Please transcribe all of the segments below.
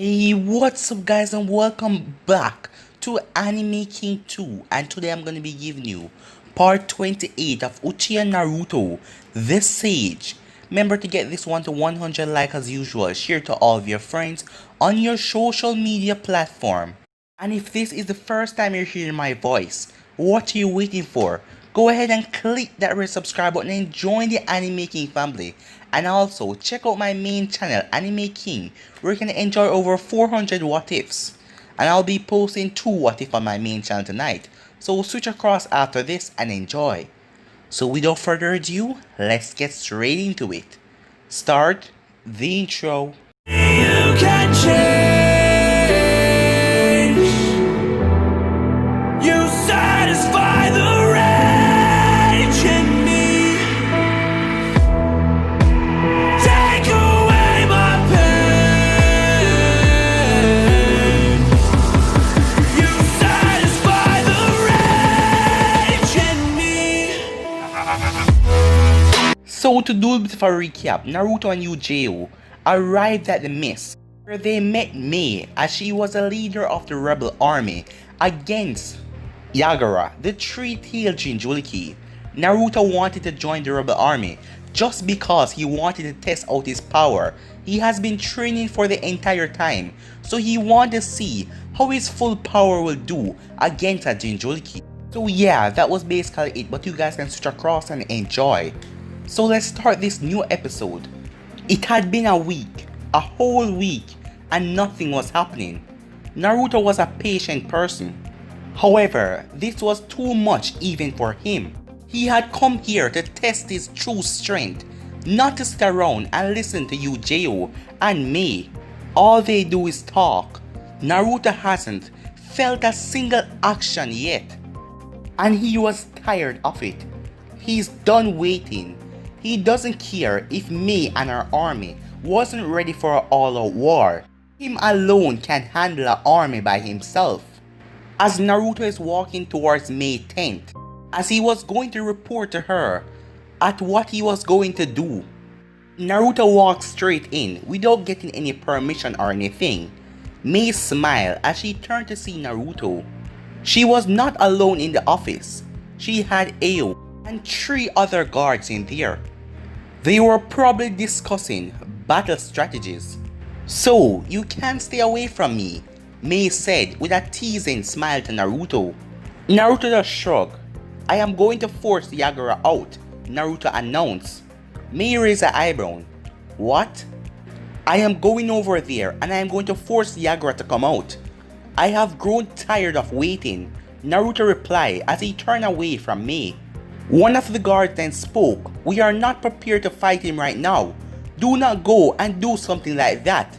Hey, what's up guys and welcome back to Anime King 2, and today I'm going to be giving you part 28 of Uchiha Naruto, The Sage. Remember to get this one to 100 likes as usual, share to all of your friends on your social media platform. And if this is the first time you're hearing my voice, what are you waiting for? Go ahead and click that red subscribe button and join the Anime King family. And also check out my main channel Anime King, where you can enjoy over 400 what ifs. And I'll be posting 2 what if on my main channel tonight. So switch across after this and enjoy. So without further ado, let's get straight into it. Start the intro. You can change. You satisfy the rage in me. Take away my pain. You satisfy the rage in me. So to do a bit of a recap, Naruto and Uchiha arrived at the Mist, where they met Mei as she was a leader of the rebel army against Yagara, the three-tailed Jinchuriki. Naruto wanted to join the rebel army just because he wanted to test out his power. He has been training for the entire time, so he wanted to see how his full power will do against a Jinchuriki. So yeah, that was basically it, but you guys can switch across and enjoy. So let's start this new episode. It had been a week, a whole week, and nothing was happening. Naruto was a patient person. However, this was too much even for him. He had come here to test his true strength, not to sit around and listen to Uchiha and Mei. All they do is talk. Naruto hasn't felt a single action yet, and he was tired of it. He's done waiting. He doesn't care if Mei and her army wasn't ready for an all-out war. Him alone can handle an army by himself. As Naruto is walking towards Mei's tent, as he was going to report to her at what he was going to do, Naruto walked straight in without getting any permission or anything. Mei smiled as she turned to see Naruto. She was not alone in the office. She had Ao and 3 other guards in there. They were probably discussing battle strategies. "So, you can't stay away from me," Mei said with a teasing smile to Naruto. Naruto just shrugged. "I am going to force Yagura out," Naruto announced. Mei raised her eyebrow. "What?" "I am going over there and I am going to force Yagura to come out. I have grown tired of waiting," Naruto replied as he turned away from Mei. One of the guards then spoke. "We are not prepared to fight him right now. Do not go and do something like that."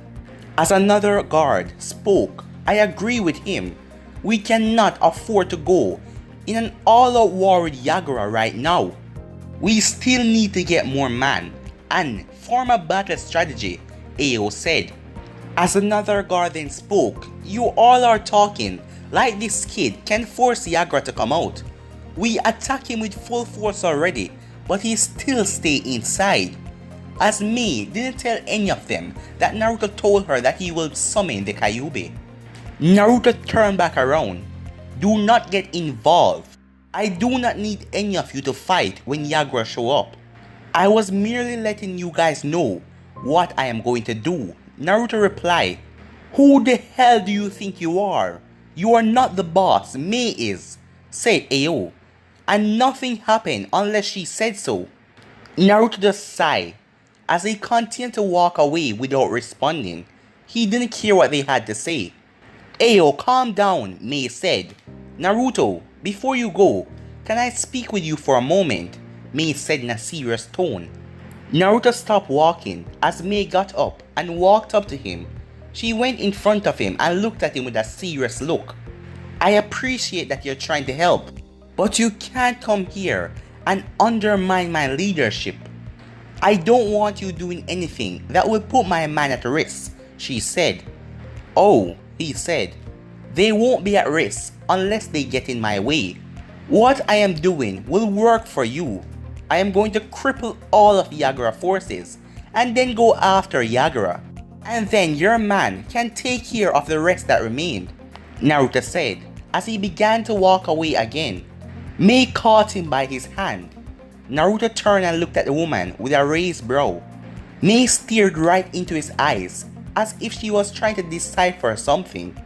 As another guard spoke, "I agree with him. We cannot afford to go in an all-out war with Yagura right now. We still need to get more men and form a battle strategy," Ao said. As another guard then spoke, "You all are talking like this kid can force Yagura to come out. We attack him with full force already, but he still stay inside." As Mei didn't tell any of them that Naruto told her that he will summon the Kyuubi. Naruto turned back around. "Do not get involved. I do not need any of you to fight when Yagura show up. I was merely letting you guys know what I am going to do," Naruto replied. "Who the hell do you think you are? You are not the boss, Mei is," said Ao. "And nothing happened unless she said so." Naruto just sighed as he continued to walk away without responding. He didn't care what they had to say. "Ao, calm down," Mei said. "Naruto, before you go, can I speak with you for a moment?" Mei said in a serious tone. Naruto stopped walking as Mei got up and walked up to him. She went in front of him and looked at him with a serious look. "I appreciate that you're trying to help, but you can't come here and undermine my leadership. I don't want you doing anything that will put my man at risk," she said. "Oh," he said, "they won't be at risk unless they get in my way. What I am doing will work for you. I am going to cripple all of Yagura forces and then go after Yagura. and then your man can take care of the rest that remained, Naruto said as he began to walk away again. Mei caught him by his hand. Naruto turned and looked at the woman with a raised brow. Mei stared right into his eyes as if she was trying to decipher something.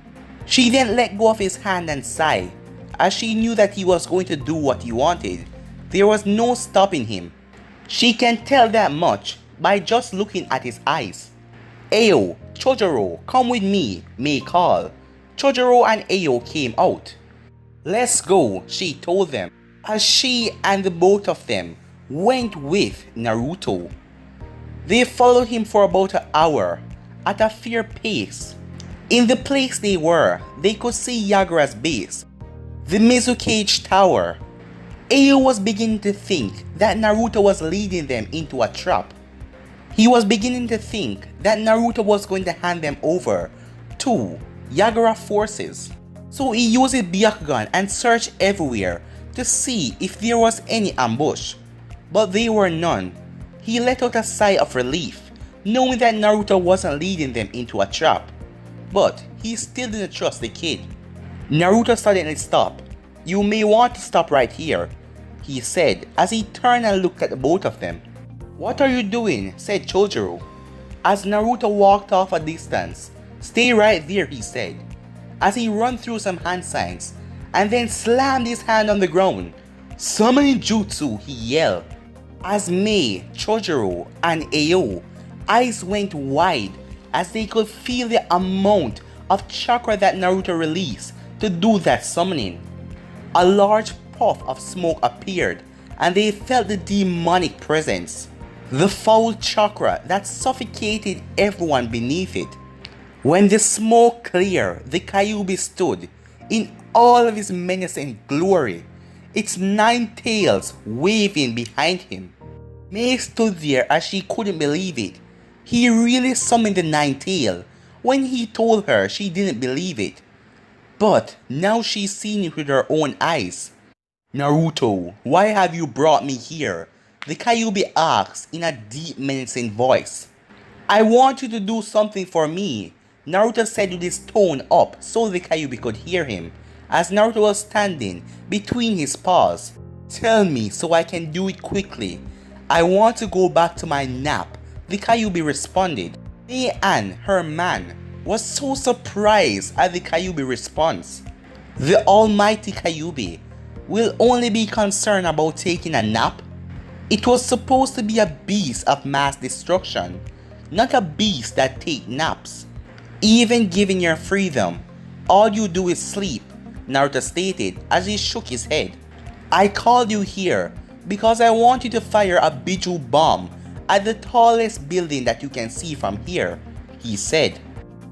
She then let go of his hand and sighed as she knew that he was going to do what he wanted. There was no stopping him. She can tell that much by just looking at his eyes. Ayo, Chojuro, come with me, Mei called. Chojuro and Ayo came out. Let's go, she told them, as she and the both of them went with Naruto. They followed him for about an hour at a fair pace. In the place they were, they could see Yagura's base, the Mizukage Tower. Ayo was beginning to think that Naruto was leading them into a trap. He was beginning to think that Naruto was going to hand them over to Yagura forces. So he used his Byakugan and searched everywhere to see if there was any ambush. But there were none. He let out a sigh of relief, knowing that Naruto wasn't leading them into a trap. But he still didn't trust the kid. Naruto suddenly stopped. You may want to stop right here, he said as he turned and looked at the both of them. What are you doing? Said Chojuro. As Naruto walked off a distance. Stay right there, he said, as he ran through some hand signs and then slammed his hand on the ground. Summoning jutsu, he yelled. As Mei, Chojuro, and Ayo eyes went wide as they could feel the amount of chakra that Naruto released to do that summoning. A large puff of smoke appeared and they felt the demonic presence, the foul chakra that suffocated everyone beneath it. When the smoke cleared, the Kyuubi stood in all of his menacing glory, its 9 tails waving behind him. Mei stood there as she couldn't believe it. He really summoned the 9 tail when he told her she didn't believe it. But now she's seen it with her own eyes. Naruto, why have you brought me here? The Kyuubi asked in a deep menacing voice. I want you to do something for me, Naruto said with his tone up so the Kyuubi could hear him, as Naruto was standing between his paws. Tell me so I can do it quickly. I want to go back to my nap, the Kyuubi responded. Mei and her man was so surprised at the Kyuubi response. The almighty Kyuubi will only be concerned about taking a nap? It was supposed to be a beast of mass destruction, not a beast that takes naps. Even given your freedom, all you do is sleep, Naruto stated as he shook his head. I called you here because I want you to fire a Biju bomb at the tallest building that you can see from here, he said,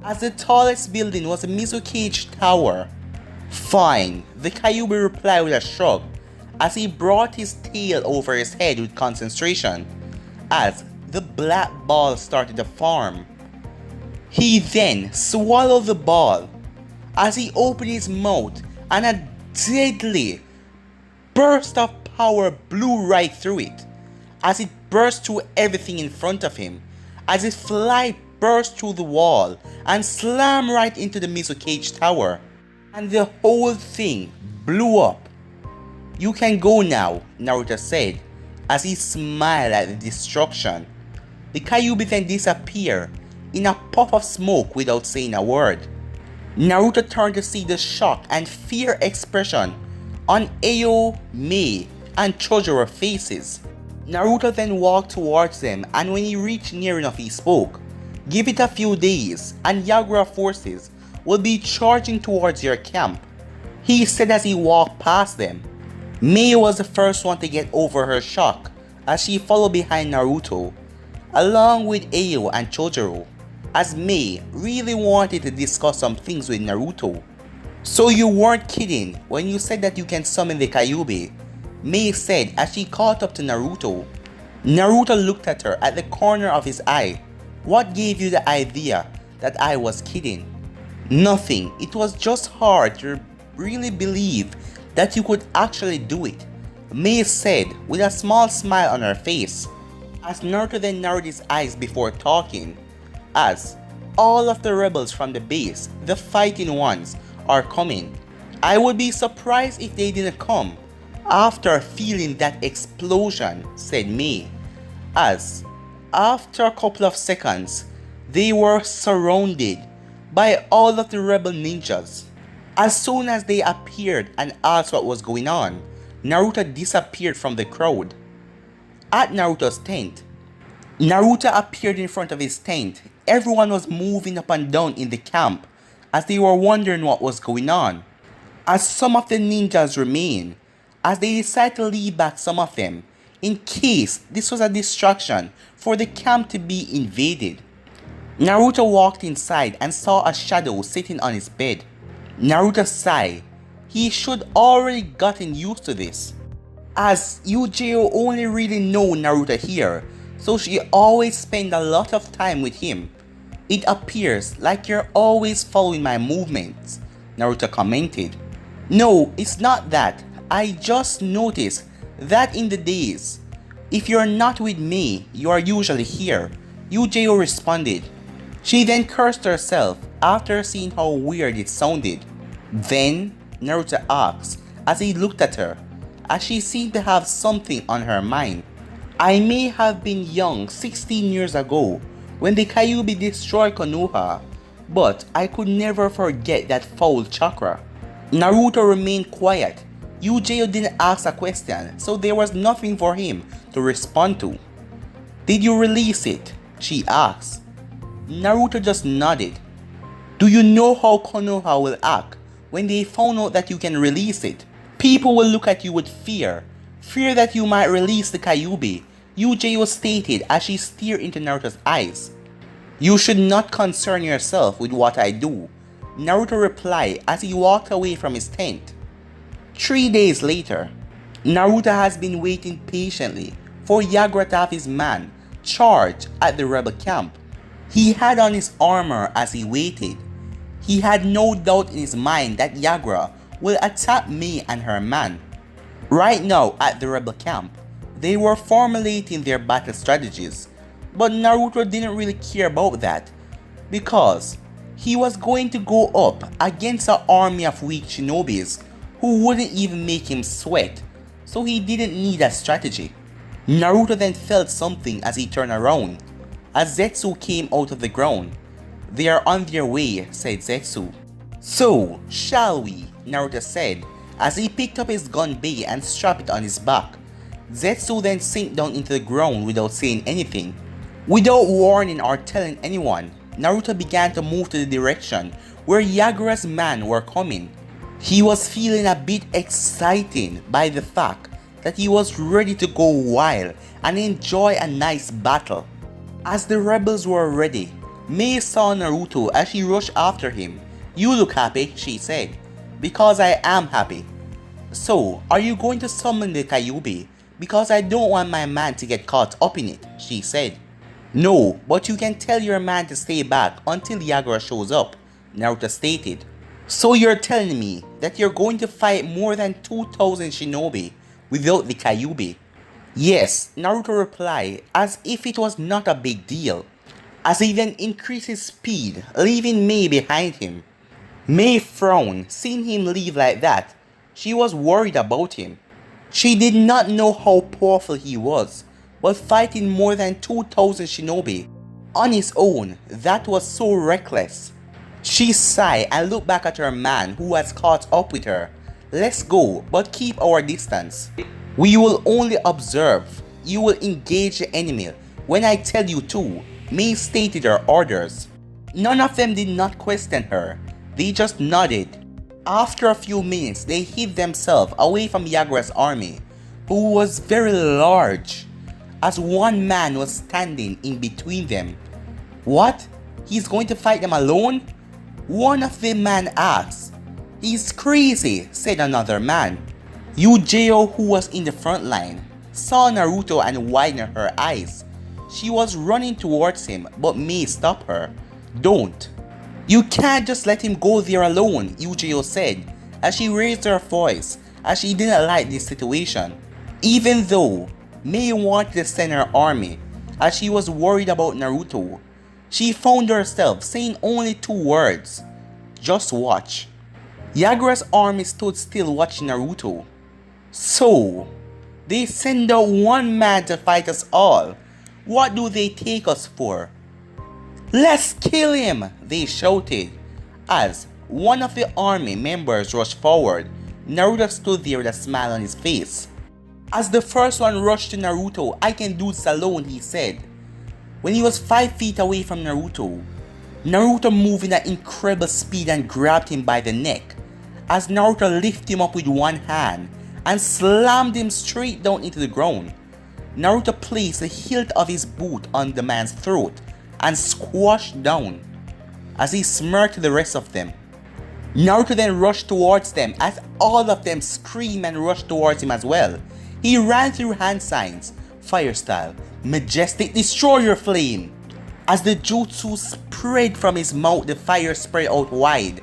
as the tallest building was the Mizukage Tower. Fine, the Kyuubi replied with a shrug as he brought his tail over his head with concentration as the black ball started to form. He then swallowed the ball as he opened his mouth and a deadly burst of power blew right through it as it burst through everything in front of him as his fly burst through the wall and slammed right into the Mizukage Tower, and the whole thing blew up. You can go now, Naruto said as he smiled at the destruction. The Kyuubi then disappeared in a puff of smoke without saying a word. Naruto turned to see the shock and fear expression on Ayo, Mei, and Chojuro faces. Naruto then walked towards them, and when he reached near enough he spoke. Give it a few days and Yagura forces will be charging towards your camp, he said as he walked past them. Mei was the first one to get over her shock as she followed behind Naruto, along with Ayo and Chojuro, as Mei really wanted to discuss some things with Naruto. So you weren't kidding when you said that you can summon the Kyuubi, Mei said as she caught up to Naruto. Naruto looked at her at the corner of his eye. What gave you the idea that I was kidding? Nothing, it was just hard to really believe that you could actually do it, Mei said with a small smile on her face, as Naruto then narrowed his eyes before talking, as all of the rebels from the base, the fighting ones, are coming. I would be surprised if they didn't come. After feeling that explosion, said Mei, as after a couple of seconds, they were surrounded by all of the rebel ninjas. As soon as they appeared and asked what was going on, Naruto disappeared from the crowd. At Naruto's tent, Naruto appeared in front of his tent. Everyone was moving up and down in the camp as they were wondering what was going on. As some of the ninjas remained, as they decided to leave back some of them, in case this was a distraction for the camp to be invaded. Naruto walked inside and saw a shadow sitting on his bed. Naruto sighed. He should already gotten used to this, as Uchiha only really know Naruto here, so she always spend a lot of time with him. It appears like you're always following my movements, Naruto commented. No, it's not that. I just noticed that in the days, if you're not with me, you are usually here, Uchiha responded. She then cursed herself after seeing how weird it sounded. Then, Naruto asked as he looked at her, as she seemed to have something on her mind. I may have been young 16 years ago when the Kyuubi destroyed Konoha, but I could never forget that foul chakra. Naruto remained quiet. Uchiha didn't ask a question, so there was nothing for him to respond to. Did you release it? She asked. Naruto just nodded. Do you know how Konoha will act when they found out that you can release it? People will look at you with fear. Fear that you might release the Kyuubi, Uchiha stated as she stared into Naruto's eyes. You should not concern yourself with what I do, Naruto replied as he walked away from his tent. 3 days later, Naruto has been waiting patiently for Yagura to have his man charge at the rebel camp. He had on his armor as he waited. He had no doubt in his mind that Yagura will attack Mei and her man. Right now at the rebel camp, they were formulating their battle strategies, but Naruto didn't really care about that because he was going to go up against an army of weak shinobis who wouldn't even make him sweat, so he didn't need a strategy. Naruto then felt something as he turned around, as Zetsu came out of the ground. They are on their way, said Zetsu. So, shall we? Naruto said as he picked up his gunbei and strapped it on his back. Zetsu then sank down into the ground without saying anything. Without warning or telling anyone, Naruto began to move to the direction where Yagura's men were coming. He was feeling a bit excited by the fact that he was ready to go wild and enjoy a nice battle. As the rebels were ready, Mei saw Naruto as she rushed after him. You look happy, she said. Because I am happy. So, are you going to summon the Kyuubi? Because I don't want my man to get caught up in it, she said. No, but you can tell your man to stay back until Yagura shows up, Naruto stated. So you're telling me that you're going to fight more than 2,000 shinobi without the Kyuubi? Yes, Naruto replied as if it was not a big deal, as he then increased his speed, leaving Mei behind him. Mei frowned, seeing him leave like that. She was worried about him. She did not know how powerful he was, but fighting more than 2,000 shinobi on his own, that was so reckless. She sighed and looked back at her man who has caught up with her. Let's go, but keep our distance. We will only observe. You will engage the enemy when I tell you to, Mei stated her orders. None of them did not question her. They just nodded. After a few minutes, they hid themselves away from Yagura's army, who was very large, as one man was standing in between them. What? He's going to fight them alone? One of the men asked. He's crazy, said another man. Uchiha, who was in the front line, saw Naruto and widened her eyes. She was running towards him, but Mei stopped her. Don't. You can't just let him go there alone, Uchiha said, as she raised her voice, as she didn't like this situation. Even though Mei wanted to send her army, as she was worried about Naruto, She found herself saying only 2 words. Just watch. Yagura's army stood still watching Naruto. So, they send out one man to fight us all. What do they take us for? Let's kill him, they shouted. As one of the army members rushed forward, Naruto stood there with a smile on his face. As the first one rushed to Naruto, I can do this alone, he said. When he was 5 feet away from Naruto, Naruto moved at incredible speed and grabbed him by the neck, as Naruto lifted him up with one hand and slammed him straight down into the ground. Naruto placed the hilt of his boot on the man's throat and squashed down, as he smirked at the rest of them. Naruto then rushed towards them as all of them screamed and rushed towards him as well. He ran through hand signs, fire style, majestic destroyer flame. As the jutsu spread from his mouth, the fire spread out wide,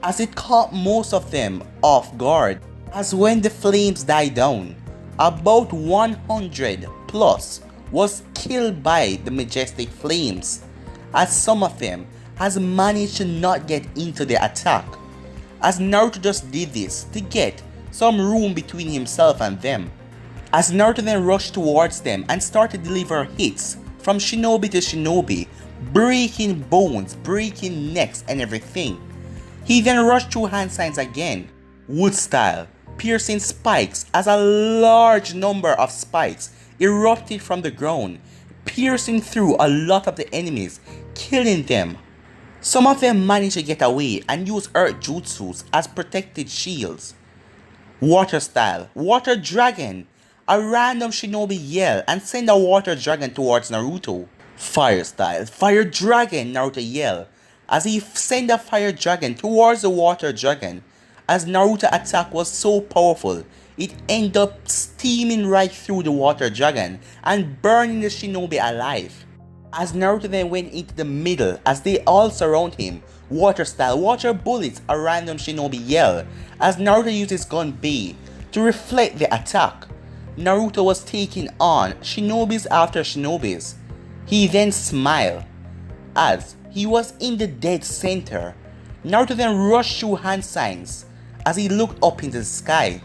as it caught most of them off guard. As when the flames died down, about 100 plus was killed by the majestic flames, as some of them has managed to not get into the attack, as Naruto just did this to get some room between himself and them. As Naruto then rushed towards them and started to deliver hits from shinobi to shinobi, breaking bones, breaking necks and everything. He then rushed through hand signs again, wood style, piercing spikes as a large number of spikes erupted from the ground, piercing through a lot of the enemies, killing them. Some of them managed to get away and use earth jutsus as protected shields. Water style, water dragon. A random shinobi yelled and sent a water dragon towards Naruto. Fire style, fire dragon, Naruto yelled as he sent a fire dragon towards the water dragon. As Naruto's attack was so powerful, it ended up steaming right through the water dragon and burning the shinobi alive. As Naruto then went into the middle as they all surround him, water style, water bullets, a random shinobi yelled as Naruto used his gun Bay to reflect the attack. Naruto was taking on shinobis after shinobis. He then smiled as he was in the dead center. Naruto then rushed through hand signs as he looked up into the sky.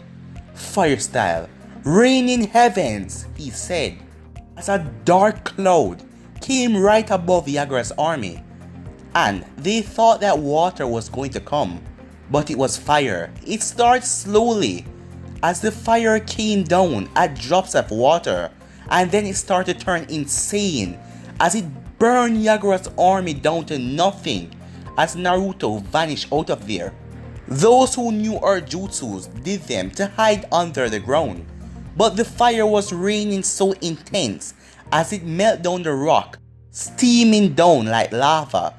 Fire style, rain in heavens, he said, as a dark cloud came right above Yagura's army, and they thought that water was going to come, but it was fire. It started slowly as the fire came down at drops of water, and then it started to turn insane as it burned Yagura's army down to nothing as Naruto vanished out of there. Those who knew earth jutsus did them to hide under the ground, but the fire was raining so intense as it melted down the rock, steaming down like lava,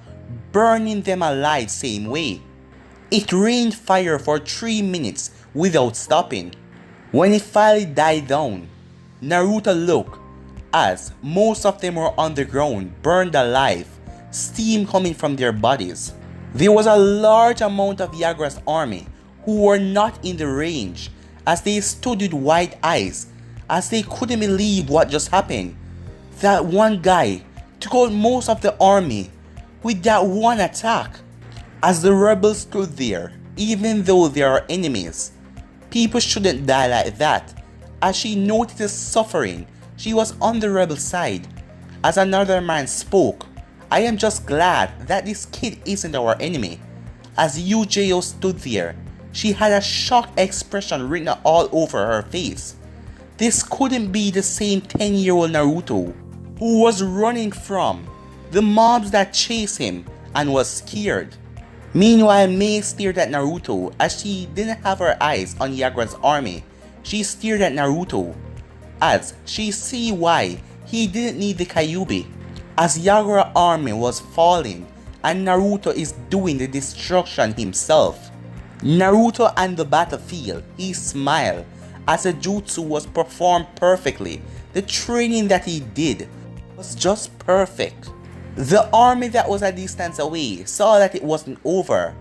burning them alive same way. It rained fire for 3 minutes without stopping. When it finally died down, Naruto looked as most of them were on the ground, burned alive, steam coming from their bodies. There was a large amount of Yagura's army who were not in the range as they stood with wide eyes as they couldn't believe what just happened. That one guy took out most of the army with that one attack. As the rebels stood there, even though they are enemies, people shouldn't die like that. As she noticed the suffering, she was on the rebel side. As another man spoke, I am just glad that this kid isn't our enemy. As Uchiha stood there, she had a shocked expression written all over her face. This couldn't be the same 10-year-old Naruto who was running from the mobs that chased him and was scared. Meanwhile, Mei stared at Naruto as she didn't have her eyes on Yagura's army. She stared at Naruto as she see why he didn't need the Kyuubi. As Yagura's army was falling and Naruto is doing the destruction himself. Naruto on the battlefield, he smiled as the jutsu was performed perfectly. The training that he did was just perfect. The army that was a distance away saw that it wasn't over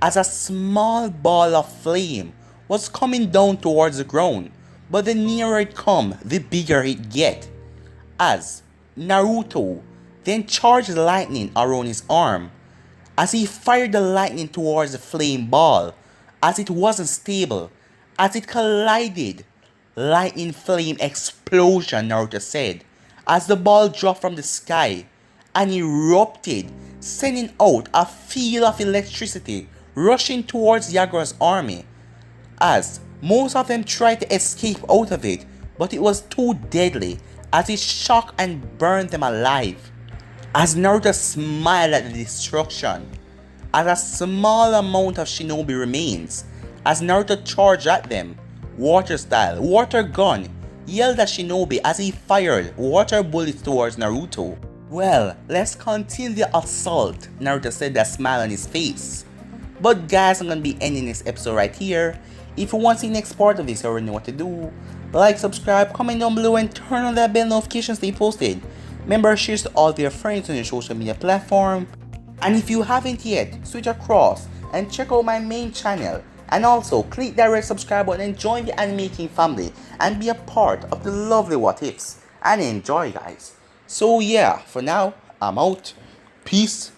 as a small ball of flame was coming down towards the ground, but the nearer it come, the bigger it get. As Naruto then charged lightning around his arm. As he fired the lightning towards the flame ball, as it wasn't stable, as it collided, lightning flame explosion, Naruto said, as the ball dropped from the sky and erupted, sending out a field of electricity rushing towards Yagura's army, as most of them tried to escape out of it, but it was too deadly as it shocked and burned them alive. As Naruto smiled at the destruction, as a small amount of shinobi remains, as Naruto charged at them, water style, water gun, yelled at shinobi as he fired water bullets towards Naruto. Well, let's continue the assault, Naruto said with a smile on his face. But guys, I'm gonna be ending this episode right here. If you want to see the next part of this, you already know what to do. Like, subscribe, comment down below, and turn on that bell notification to stay posted. Remember, share to all of your friends on your social media platform. And if you haven't yet, switch across and check out my main channel. And also, click that red subscribe button and join the Anime King family and be a part of the lovely what ifs. And enjoy, guys. So yeah, for now, I'm out. Peace.